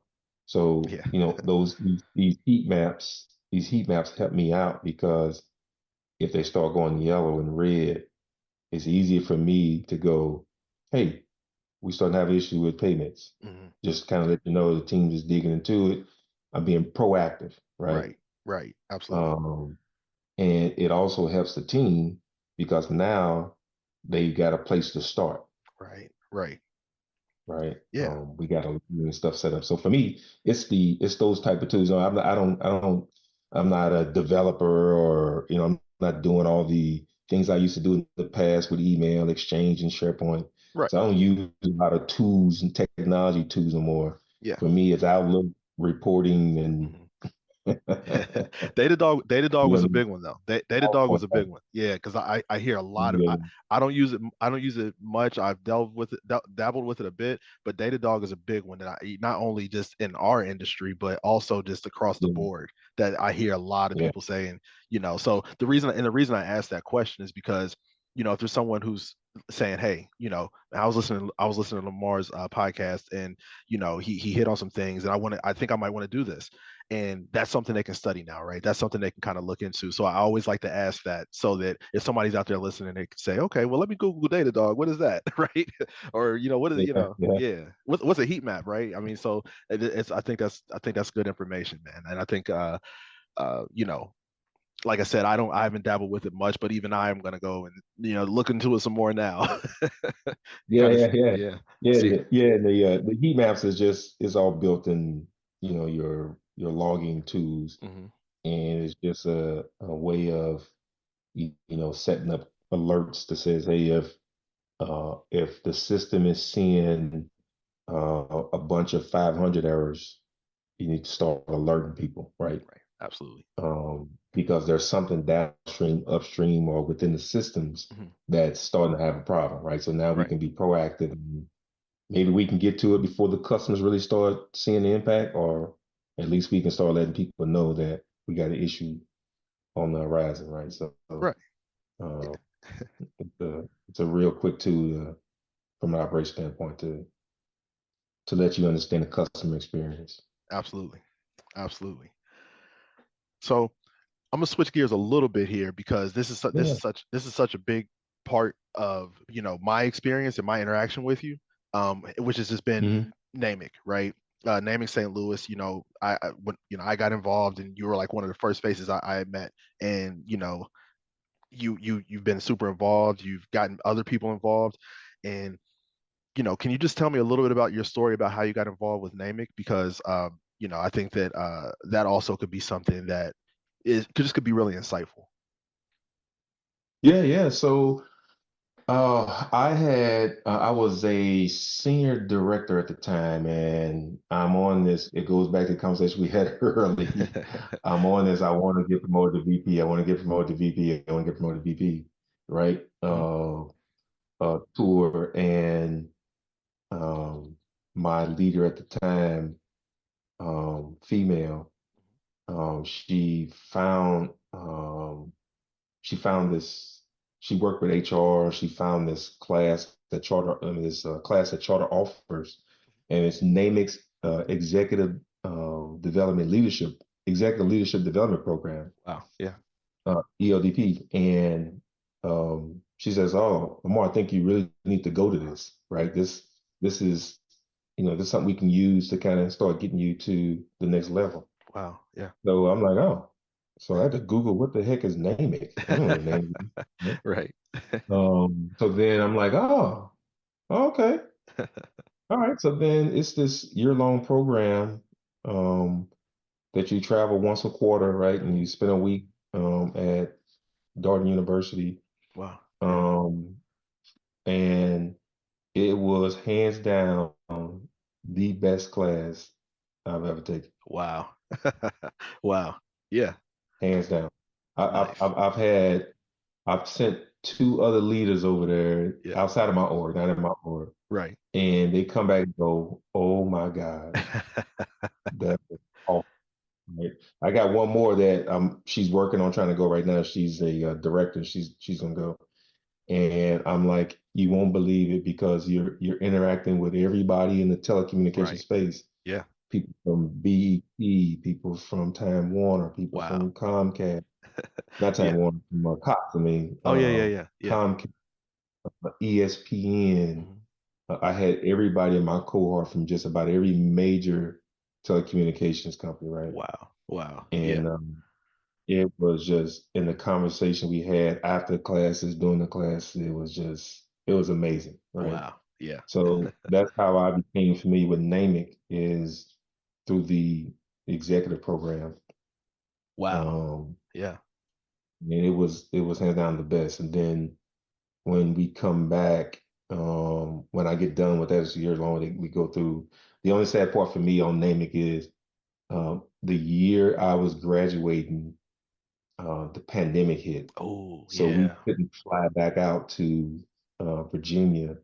So, Yeah. these heat maps help me out because if they start going yellow and red, it's easier for me to go, "Hey, we starting to have an issue with payments." Hmm. Just kind of let you know the team is digging into it. I'm being proactive, right? Right. Right. Absolutely. Um, and it also helps the team because now they got a place to start, Right. Right. right? Yeah. We got a and stuff set up. So for me, it's those type of tools. I'm not, I'm not a developer, or I'm not doing all the things I used to do in the past with email exchange and SharePoint. Right. So I don't use a lot of tools and technology tools no more. Yeah. For me, it's Outlook reporting and Hmm. Datadog was a you big one though. Datadog was PowerPoint, a right? big one. Yeah, because I hear a lot of Yeah, I don't use it. I don't use it much. I've delved with it, dabbled with it a bit, but Datadog is a big one that I not only just in our industry, but also just across the yeah, board that I hear a lot of yeah. people saying. So the reason I asked that question is because if there's someone who's saying, hey, I was listening to Lamar's podcast, and he hit on some things, and I think I might want to do this, and that's something they can study now, right? That's something they can kind of look into. So I always like to ask that, so that if somebody's out there listening, they can say, okay, well, let me Google Datadog. What is that, right? Or what is it? Yeah, yeah, Yeah, what's a heat map, right? I mean, so it's I think that's good information, man, and I think uh, you know like I said, I haven't dabbled with it much, but even I am gonna go and look into it some more now. yeah, Kind of, yeah, yeah, yeah. yeah, See, yeah. The heat maps is all built in, your logging tools, hmm and it's just a way of setting up alerts that says, hey, if the system is seeing a bunch of 500 errors, you need to start alerting people, right? right, absolutely, Because there's something downstream, upstream, or within the systems hmm that's starting to have a problem, right? So now we right, can be proactive. And maybe we can get to it before the customers really start seeing the impact, or at least we can start letting people know that we got an issue on the horizon, right? So right, uh, it's a real quick tool from an operation standpoint to let you understand the customer experience. absolutely, absolutely. So I'm gonna switch gears a little bit here, because Yeah. this is such a big part of my experience and my interaction with you, which has just been Hmm. naming, right? Naming St. Louis. When I got involved, and you were like one of the first faces I had met, and you've been super involved. You've gotten other people involved, and can you just tell me a little bit about your story about how you got involved with NAMIC? Because I think that that also could be something that could be really insightful. Yeah, yeah. So I was a senior director at the time, and I'm on this. It goes back to the conversation we had early. I'm on this. I want to get promoted to VP. I want to get promoted to VP. I want to get promoted to VP, right? Mhm. Tour, and um, my leader at the time, female, um, she found um, she found this. She worked with HR. She found this class that class that charter offers, and it's NAMIC's executive leadership development program, Wow. Yeah. ELDP. And she says, "Oh, Lamar, I think you really need to go to this, right? This is this is something we can use to kind of start getting you to the next level." Wow. Yeah. So I'm like, oh. So I had to Google what the heck is NAMIC. I don't know what NAMIC is. Right. So then I'm like, oh, okay. All right. So then it's this year-long program um, that you travel once a quarter, right? And Mhm. you spend a week at Darden University. Wow. Yeah. Um, and it was hands down the best class I've ever taken, Wow. Wow. Yeah. hands down. Nice. I've sent two other leaders over there Yeah. outside of my org, not in my org, Right. and they come back and go, "Oh my gosh, that was awesome." Right? I got one more that she's working on trying to go right now. She's a director. She's gonna go, and I'm like, you won't believe it because you're interacting with everybody in the telecommunication Right. space. Yeah. People from BET, people from Time Warner, people Wow. from Comcast, not Time Yeah. Warner, from Cox. I mean, Oh yeah. Yeah. Yeah. Yeah. Comcast, ESPN. Mhm. I had everybody in my cohort from just about every major telecommunications company, right? Wow. Wow. Yeah. And it was just in the conversation we had after classes, during the class, it was amazing, right? Wow. Yeah. So that's how I became familiar with naming is through the executive program. Wow. Um, Yeah. and it was hands down the best. And then when we come back, when I get done with that, it's a year long. We go through. The only sad part for me on naming is the year I was graduating, the pandemic hit, Oh so we yeah. couldn't fly back out to Virginia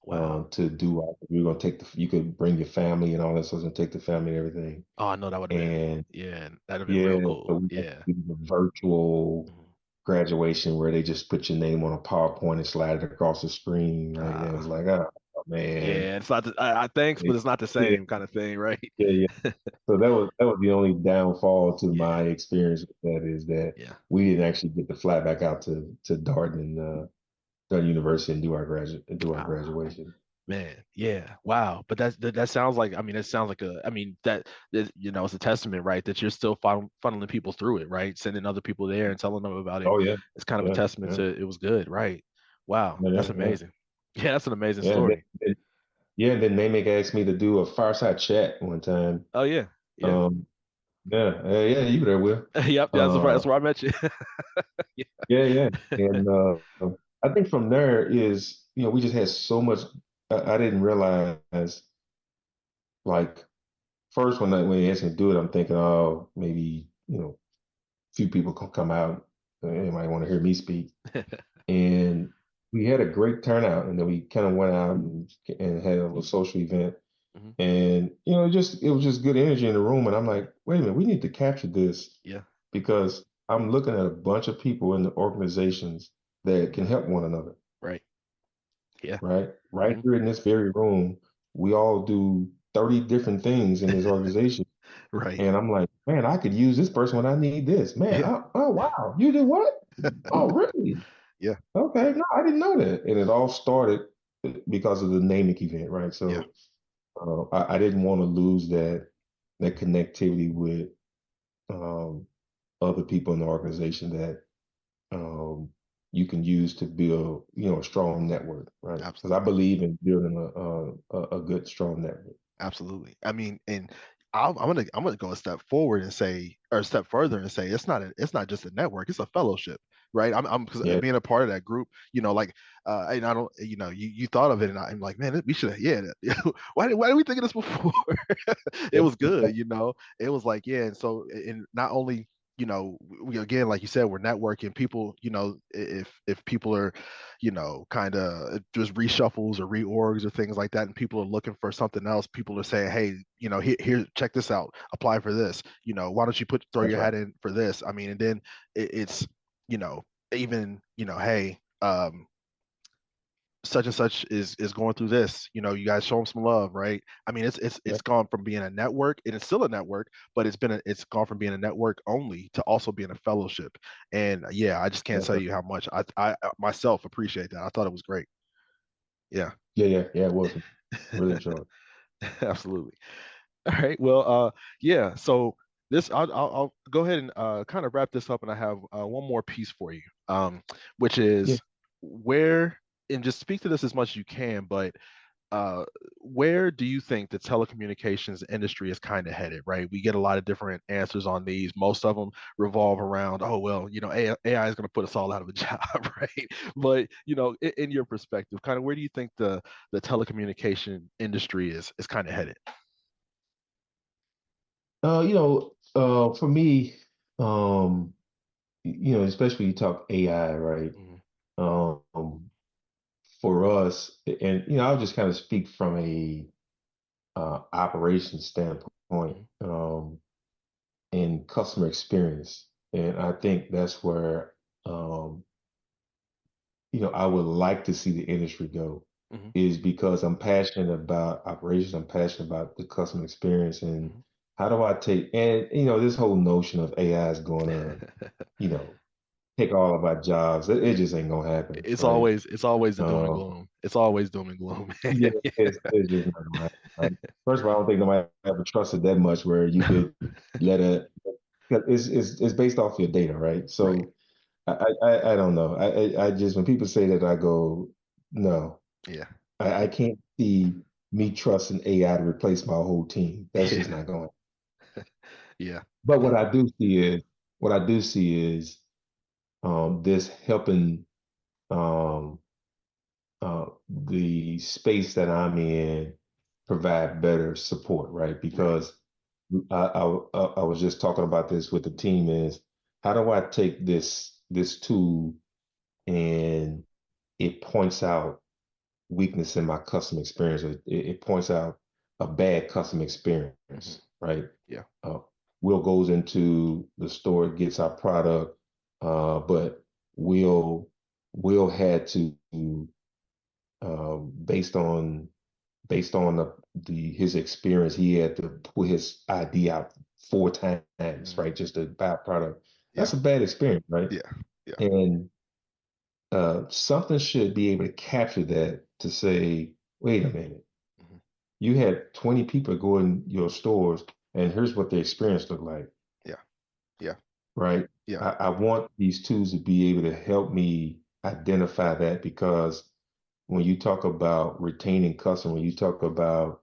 Wow. to do. We were gonna take you could bring your family and all that, so I was gonna take the family and everything. Oh, I know that would have been, And yeah, that'd have been yeah, real so cool. we had to Yeah. do the virtual Mhm. graduation where they just put your name on a PowerPoint and slide it across the screen, right? And it's like, oh man, Yeah, it's not. Thanks, but it's not the yeah, same kind of thing, right? yeah, yeah. So that was the only downfall to Yeah, my experience with that is that yeah. we didn't actually get to fly back out to Darden and Darden University and do our Ah, graduation. man, yeah, wow. But that sounds like. I mean, it sounds like that it's a testament, right? That you're still funneling people through it, right? Sending other people there and telling them about it. Oh yeah, It's kind of a yeah, testament yeah, to it was good, right? Wow, yeah, that's yeah, yeah. amazing. Yeah, that's an amazing Yeah, and story. then Namick asked me to do a fireside chat one time. Oh yeah, yeah. Um, yeah, yeah, you were there, Will. Yep, Uh, that's where I met you. Yeah. yeah, yeah, and I think from there is, we just had so much. I didn't realize, like, first when they asked me to do it, I'm thinking, oh, maybe few people can come out. They might want to hear me speak. And we had a great turnout, and then we kind of went out and had a little social event. Mhm. And it was just good energy in the room. And I'm like, wait a minute, we need to capture this Yeah, because I'm looking at a bunch of people in the organizations that can help one another, right. Yeah. right? Right Mhm. here in this very room, we all do 30 different things in this organization. Right. And I'm like, man, I could use this person when I need this. Man, Yeah. oh wow, you do what? Oh, really? Yeah. Okay, no, I didn't know that. And it all started because of the naming event, right? Yeah. So I didn't want to lose that connectivity with um, other people in the organization that um, you can use to build, a strong network, right? Because I Absolutely. believe in building a good, strong network. Absolutely. I mean, and I'm gonna go a step forward and say, or a step further and say, it's not just a network, it's a fellowship, right? I'm because Yeah, being a part of that group, like, and I don't, you thought of it, and I'm like, man, we should have, yeah. Why did we think of this before? It was good, It was like, yeah, and so, and not only. We again, like you said, we're networking. People, if people are kind of just reshuffles or reorgs or things like that, and people are looking for something else. People are saying, hey, here, check this out, apply for this. Why don't you throw that's your right. hat in for this? I mean, and then it's, you know, even, hey, such and such is going through this. You guys show them some love, right? I mean, Yeah, it's gone from being a network, and it's still a network, but it's gone from being a network only to also being a fellowship. And yeah, I just can't that's tell right. you how much I myself appreciate that. I thought it was great. Yeah. Yeah, yeah, yeah. It was really enjoyed. Absolutely. All right. Well, yeah. So I'll go ahead and kind of wrap this up, and I have one more piece for you, which Yeah. is where, and just speak to this as much as you can, but uh, where do you think the telecommunications industry is kind of headed, right? We get a lot of different answers on these. Most of them revolve around, oh, well, AI is going to put us all out of a job, right? But, in your perspective, kind of where do you think the telecommunication industry is kind of headed? For me, um, especially you talk AI, right? Mhm, Um, for us, and I'll just kind of speak from a operations standpoint, mhm, and customer experience, and I think that's where um, I would like to see the industry go, mhm, is because I'm passionate about operations, I'm passionate about the customer experience, and mhm. how do I take and this whole notion of AI is going to you know take all of our jobs. It just ain't gonna happen, right? It's always the doom and Um, gloom. It's always doom and gloom. yeah, it's just not gonna happen, right? First of all, I don't think nobody ever trusted that much where you could let a 'cause it's based off your data, right? Right. So I don't know. I just when people say that, I go, no, Yeah. I can't see me trusting AI to replace my whole team. That's just Yeah. not going. Yeah. But what I do see is this helping um, the space that I'm in provide better support, right? Right. Because I was just talking about this with the team is how do I take this tool and it points out weakness in my customer experience. It points out a bad customer Mhm. experience, right? Yeah. Uh, Will goes into the store, gets our product, but Will had to based on his experience, he had to put his ID out 4 times, right? Just to buy a product. That's Yeah. a bad experience, right? Yeah. Yeah. And something should be able to capture that to say, wait a minute, Mhm. you had 20 people go in your stores, and here's what the experience looked like, Yeah. Yeah. right? Yeah. I want these tools to be able to help me identify that, because when you talk about retaining customers, when you talk about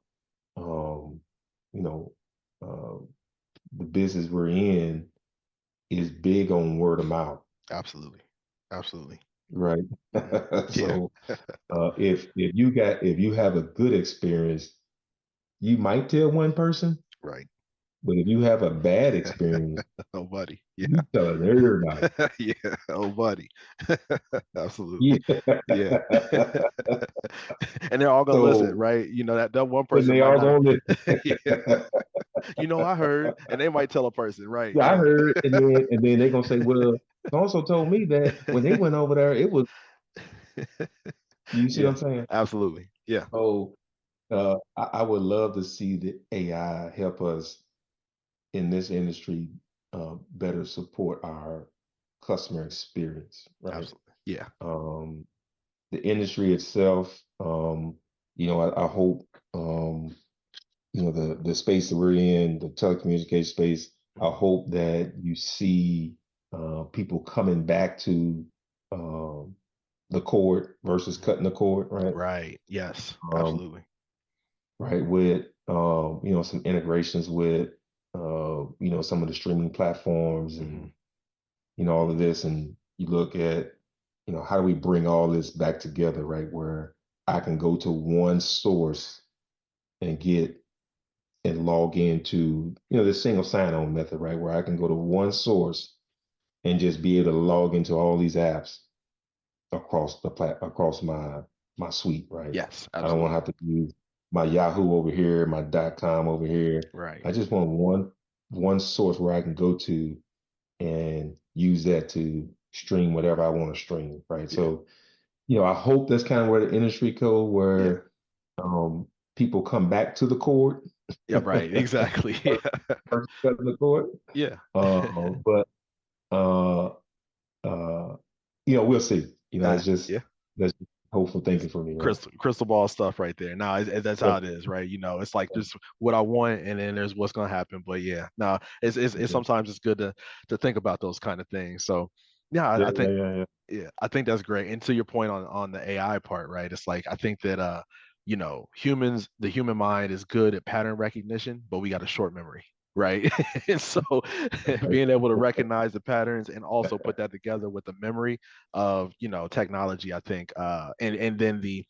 um, you know, uh, the business we're in is big on word of mouth, Absolutely. Absolutely. right? Mhm. Yeah. So if you have a good experience, you might tell one person, Right. but if you have a bad experience, Oh, buddy. Yeah. you telling everybody. Yeah. Oh, buddy. Absolutely. Yeah. Yeah. And they're all gonna listen, So right? That one and person they might all not. gonna Yeah. listen. I heard, and they might tell a person, right? Yeah, I Hey. heard, and then they're gonna say, well, so also told me that when they went over there, it was, you see what Yeah. I'm saying? Absolutely. Yeah. So I would love to see the AI help us in this industry better support our customer experience, right? Absolutely. Yeah. Um, the industry itself, I hope, the space that we're in, the telecommunications space, I Mhm. hope that you see people coming back to um, the cord versus Mhm. cutting the cord, right? Right. Yes. Um, Absolutely. right, with some integrations with some of the streaming platforms, Hmm. and all of this, and you look at how do we bring all this back together, right, where I can go to one source and get and log into the single sign-on method, right, where I can go to one source and just be able to log into all these apps across my suite, right? Yes. I don't want to Absolutely. have to use my Yahoo over here, my .com over here. Right. I just want one source where I can go to and use that to stream whatever I want to stream, right? Yeah. So, I hope that's kind of where the industry go, Yeah. where people come back to the cord Yeah. Right. Exactly. Yeah. versus cutting the cord. Yeah. But uh, uh, we'll see. It's just Yeah. that's hopeful It's thinking for me, right? crystal ball stuff right there. No, that's Yep. how it is, right? It's like just what I want, and then there's what's gonna happen. But yeah, no, it's Okay. sometimes it's good to think about those kind of things. So yeah, Yeah, I yeah, think yeah, yeah. yeah, I think that's great. And to your point on the AI part, right? It's like I think that the human mind is good at pattern recognition, but we got a short memory, right? And so Right. being able to recognize the patterns and also put that together with the memory of, technology, I think, and then the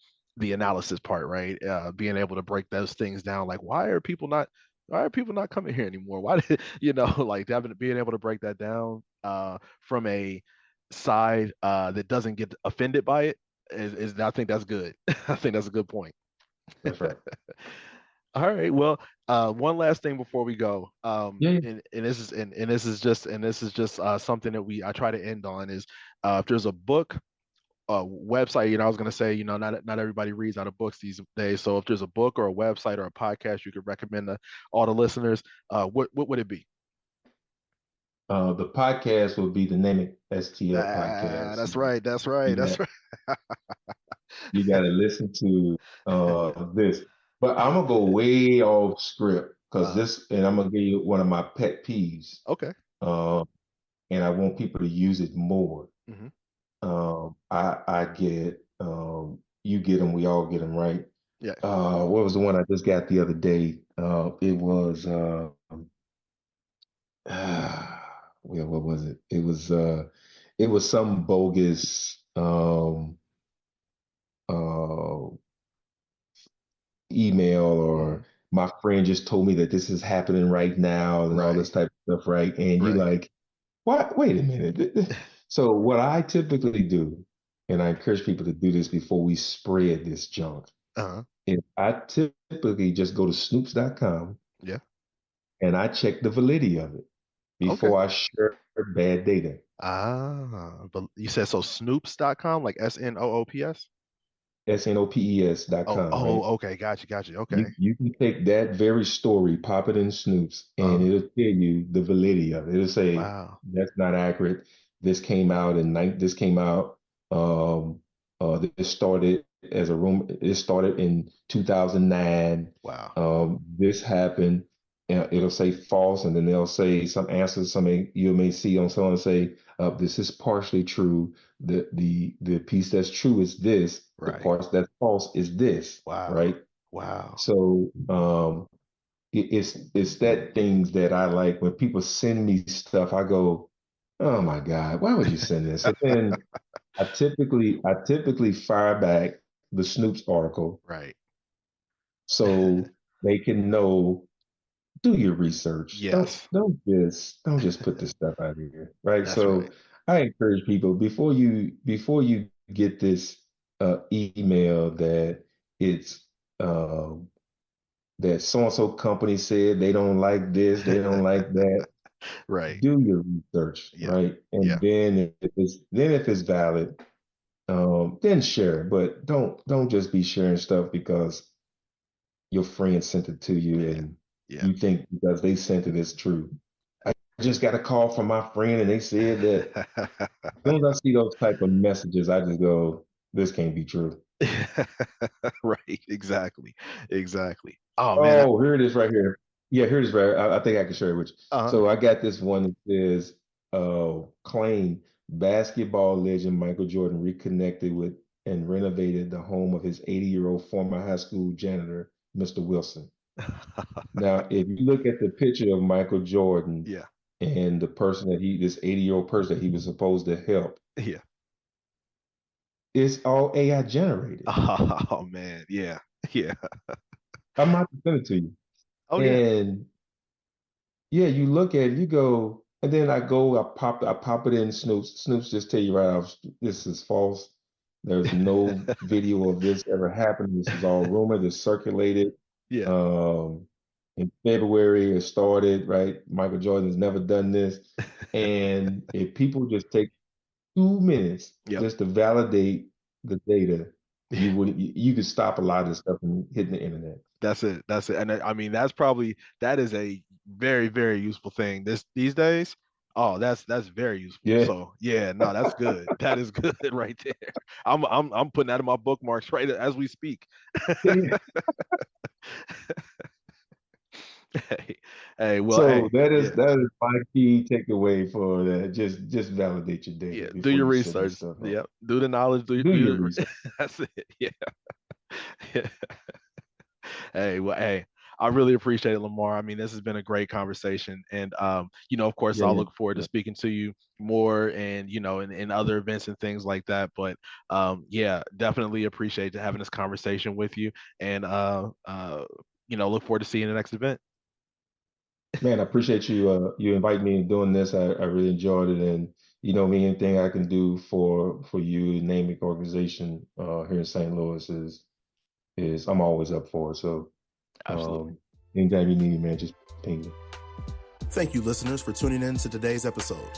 analysis part, right? Being able to break those things down, like why are people not coming here anymore? Why did like being able to break that down from a side that doesn't get offended by it is I think that's good. I think that's a good point. That's right. All right. Well, one last thing before we go. Yeah, yeah. And this is just something that I try to end on is if there's a book, website, I was going to say, not everybody reads out of books these days. So if there's a book or a website or a podcast you could recommend to all the listeners, what would it be? The podcast will be the Name It STL podcast. That's right. That's right. You That's right. you got to listen to this. But I'm gonna go way off script because uh, and I'm gonna give you one of my pet peeves, okay. uh, and I want people to use it more. Hmm. I get you get them, we all get them, right? Yeah. What was the one I just got the other day? It was well, what was it? It was some bogus uh email, Hmm. or my friend just told me that this is happening right now and all Right. this type of stuff, right? And you Right. like, what? Wait a minute. So what I typically do, and I encourage people to do this before we spread this junk, Uh-huh. is I typically just go to snoops.com Yeah. and I check the validity of it. before I share bad data. But you said so snoops.com, like SNOOPS? SNOPES.com, right? Okay. Gotcha. Okay. You can take that very story, pop it in Snoops, and Uh, it'll tell you the validity of it. It'll say wow. that's not accurate. This came out. Um, this started as a rumor. It started in 2009. Wow. This happened. It'll say false, and then they'll say some answers. Some you may see on someone say, "This is partially true. The piece that's true is this. The Right. parts that's false is this." Wow. Right? Wow. So it's that things that I like when people send me stuff. I go, oh my God, why would you send this? And then I typically fire back the Snoops article Right. so they can know. Do your research. Don't Yes. don't just put this stuff out here, right? That's So right. I encourage people before you get this email that it's that so and so company said they don't like this, they don't like that. Right. Do your research, Yeah. right? And Yeah. then if it's valid, then share. But don't just be sharing stuff because your friend sent it to you Yeah. and Yeah. you think because they sent it, it's true. I just got a call from my friend and they said that. As soon as I see those type of messages, I just go, this can't be true. Right. Exactly. Exactly. Oh man. Oh, here it is right here. Yeah, here it is right here. I think I can share it with you. Uh, So I got this one that says, claim basketball legend Michael Jordan reconnected with and renovated the home of his 80-year-old former high school janitor, Mr. Wilson. Now, if you look at the picture of Michael Jordan yeah. and this 80-year-old person that he was supposed to help, Yeah. it's all AI generated. Oh man. Yeah. Yeah. I'm about to send it to you. Oh yeah. And yeah, you look at it, you go, and then I pop it in Snoops. Snoops just tell you right off, this is false. There's no video of this ever happening. This is all rumor that's circulated. Yeah. Um, in February, it started, right? Michael Jordan's never done this. And if people just take 2 minutes Yep. just to validate the data, you could stop a lot of this stuff from hitting the internet. That's it. That's it. And I mean, that is a very, very useful thing these days. Oh, that's very useful. Yeah. So yeah, no, that's good. That is good right there. I'm putting that in my bookmarks right as we speak. Well, So that is yeah, that is my key takeaway for that. Just validate your data yeah. Do before your you send this research. stuff out. Yeah, do the knowledge. Do your research. That's it. Yeah. Yeah. Hey, I really appreciate it, Lamarr. I mean, this has been a great conversation, and of course, Yeah, I'll man. look forward to Yeah. speaking to you more, and in other events and things like that. But yeah, definitely appreciate having this conversation with you, and look forward to seeing the next event. Man, I appreciate you inviting me and doing this. I really enjoyed it, and anything I can do for you, the NAMIC organization here in St. Louis is I'm always up for it. So Absolutely. anytime you need me, man, just ping me. Thank you, listeners, for tuning in to today's episode.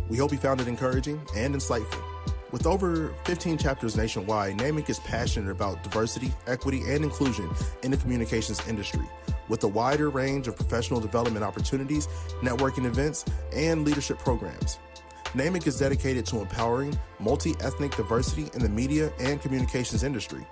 We hope you found it encouraging and insightful. With over 15 chapters nationwide, NAMIC is passionate about diversity, equity, and inclusion in the communications industry, with a wider range of professional development opportunities, networking events, and leadership programs. NAMIC is dedicated to empowering multi-ethnic diversity in the media and communications industry.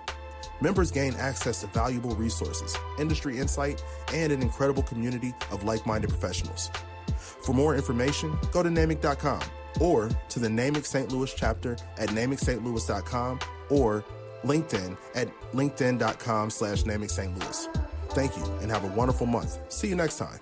Members gain access to valuable resources, industry insight, and an incredible community of like-minded professionals. For more information, go to NAMIC.com or to the NAMIC St. Louis chapter at NAMICStLouis.com or LinkedIn at LinkedIn.com/NAMIC St. Louis. Thank you and have a wonderful month. See you next time.